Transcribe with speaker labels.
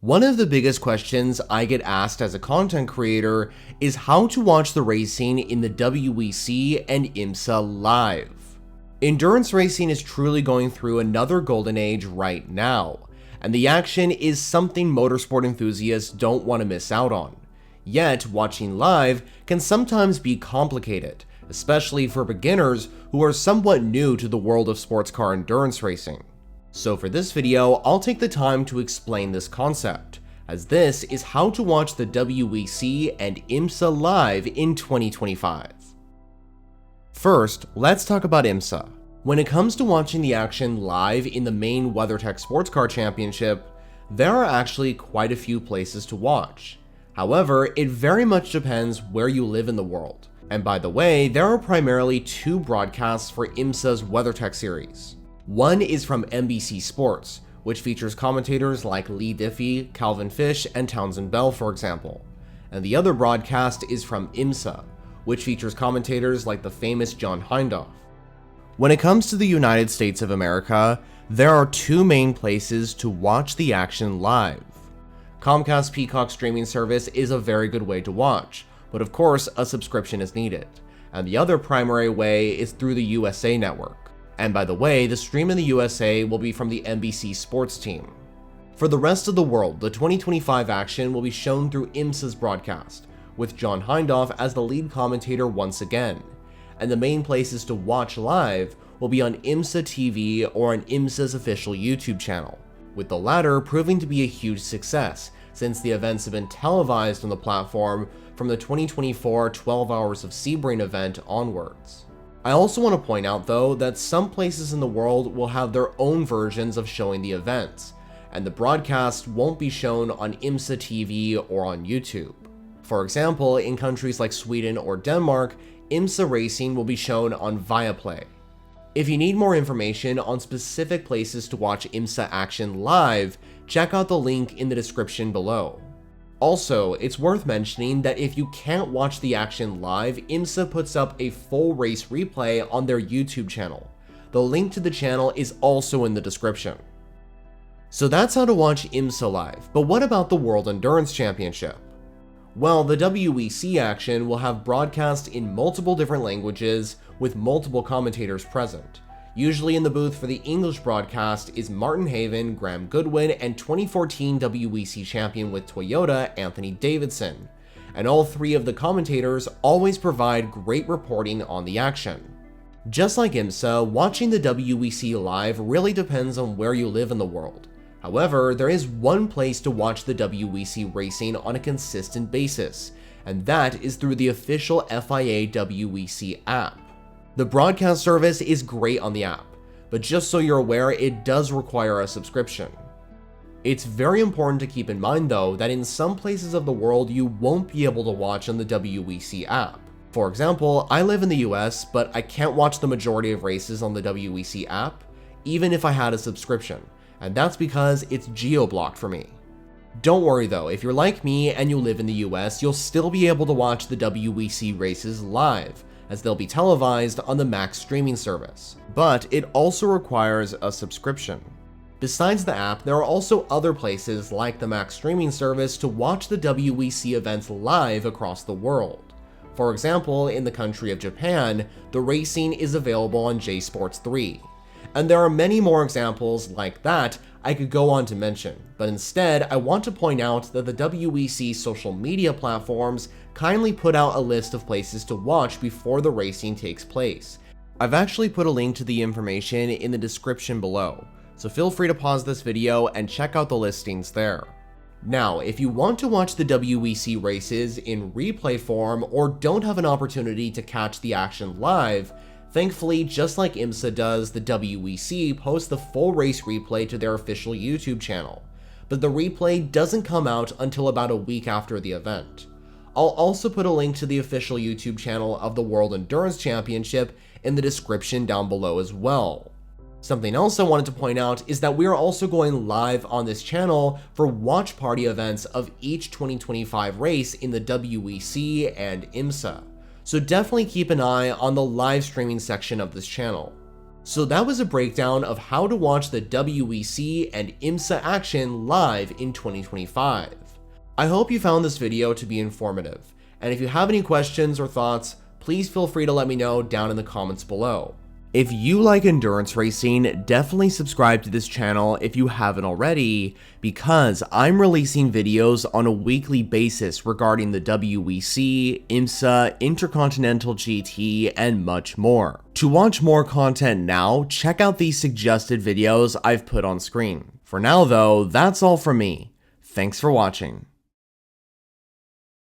Speaker 1: One of the biggest questions I get asked as a content creator is how to watch the racing in the WEC and IMSA live. Endurance racing is truly going through another golden age right now, and the action is something motorsport enthusiasts don't want to miss out on. Yet, watching live can sometimes be complicated, especially for beginners who are somewhat new to the world of sports car endurance racing. So for this video, I'll take the time to explain this concept, as this is how to watch the WEC and IMSA live in 2025. First, let's talk about IMSA. When it comes to watching the action live in the main WeatherTech Sports Car Championship, there are actually quite a few places to watch. However, it very much depends where you live in the world. And by the way, there are primarily two broadcasts for IMSA's WeatherTech series. One is from NBC Sports, which features commentators like Lee Diffie, Calvin Fish, and Townsend Bell, for example. And the other broadcast is from IMSA, which features commentators like the famous John Hindhaugh. When it comes to the United States of America, there are two main places to watch the action live. Comcast Peacock streaming service is a very good way to watch, but of course a subscription is needed. And the other primary way is through the USA Network. And by the way, the stream in the USA will be from the NBC Sports team. For the rest of the world, the 2025 action will be shown through IMSA's broadcast, with John Hindhaugh as the lead commentator once again. And the main places to watch live will be on IMSA TV or on IMSA's official YouTube channel, with the latter proving to be a huge success since the events have been televised on the platform from the 2024 12 Hours of Sebring event onwards. I also want to point out though that some places in the world will have their own versions of showing the events, and the broadcast won't be shown on IMSA TV or on YouTube. For example, in countries like Sweden or Denmark, IMSA racing will be shown on Viaplay. If you need more information on specific places to watch IMSA action live, check out the link in the description below. Also, it's worth mentioning that if you can't watch the action live, IMSA puts up a full race replay on their YouTube channel. The link to the channel is also in the description. So that's how to watch IMSA live, but what about the World Endurance Championship? Well, the WEC action will have broadcast in multiple different languages with multiple commentators present. Usually in the booth for the English broadcast is Martin Haven, Graham Goodwin, and 2014 WEC champion with Toyota, Anthony Davidson. And all three of the commentators always provide great reporting on the action. Just like IMSA, watching the WEC live really depends on where you live in the world. However, there is one place to watch the WEC racing on a consistent basis, and that is through the official FIA WEC app. The broadcast service is great on the app, but just so you're aware, it does require a subscription. It's very important to keep in mind though that in some places of the world you won't be able to watch on the WEC app. For example, I live in the US, but I can't watch the majority of races on the WEC app, even if I had a subscription, and that's because it's geo-blocked for me. Don't worry though, if you're like me and you live in the US, you'll still be able to watch the WEC races live, as they'll be televised on the Max streaming service, but it also requires a subscription. Besides the app, there are also other places like the Max streaming service to watch the WEC events live across the world. For example, in the country of Japan, the racing is available on J Sports 3. And there are many more examples like that I could go on to mention, but instead I want to point out that the WEC social media platforms kindly put out a list of places to watch before the racing takes place. I've actually put a link to the information in the description below, so feel free to pause this video and check out the listings there. Now, if you want to watch the WEC races in replay form or don't have an opportunity to catch the action live, thankfully, just like IMSA does, the WEC posts the full race replay to their official YouTube channel, but the replay doesn't come out until about a week after the event. I'll also put a link to the official YouTube channel of the World Endurance Championship in the description down below as well. Something else I wanted to point out is that we are also going live on this channel for watch party events of each 2025 race in the WEC and IMSA. So definitely keep an eye on the live streaming section of this channel. So that was a breakdown of how to watch the WEC and IMSA action live in 2025. I hope you found this video to be informative, and if you have any questions or thoughts, please feel free to let me know down in the comments below. If you like endurance racing, definitely subscribe to this channel if you haven't already, because I'm releasing videos on a weekly basis regarding the WEC, IMSA, Intercontinental GT, and much more. To watch more content now, check out these suggested videos I've put on screen. For now though, that's all from me. Thanks for watching.